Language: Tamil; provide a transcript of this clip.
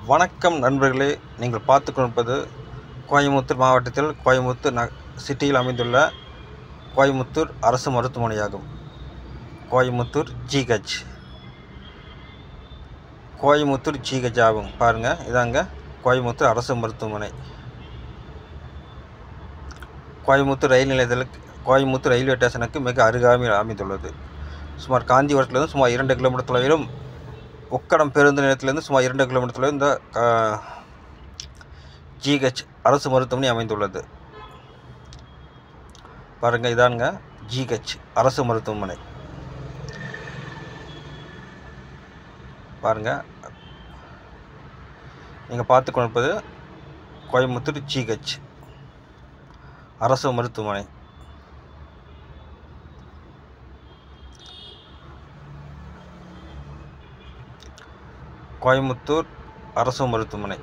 வணக்கம் நண்பர்களே, நீங்கள் பார்த்து கொண்டிருப்பது கோயம்புத்தூர் மாவட்டத்தில் கோயம்புத்தூர் சிட்டியில் அமைந்துள்ள கோயம்புத்தூர் அரசு மருத்துவமனையாகும். கோயம்புத்தூர் ஜிஹெச் ஆகும். பாருங்கள், இதாங்க கோயம்புத்தூர் அரசு மருத்துவமனை. கோயம்புத்தூர் ரயில் நிலையத்தில் கோயம்புத்தூர் ரயில்வே ஸ்டேஷனுக்கு மிக அருகாமையில் அமைந்துள்ளது. சுமார் காந்திபுரத்திலிருந்து சுமார் 2 கிலோமீட்டர் தொலைவிலும், உக்கடம் பேருந்து நிலையத்திலிருந்து சுமார் 2 கிலோமீட்டர் தொலைவில் இந்த ஜிஹெச் அரசு மருத்துவமனை அமைந்துள்ளது. பாருங்கள், இதானுங்க ஜிஹெச் அரசு மருத்துவமனை. பாருங்கள், நீங்கள் பார்த்து கொண்டிருப்பது கோயம்புத்தூர் ஜிஹெச் அரசு மருத்துவமனை. கோயம்புத்தூர் அரசு மருத்துவமனை.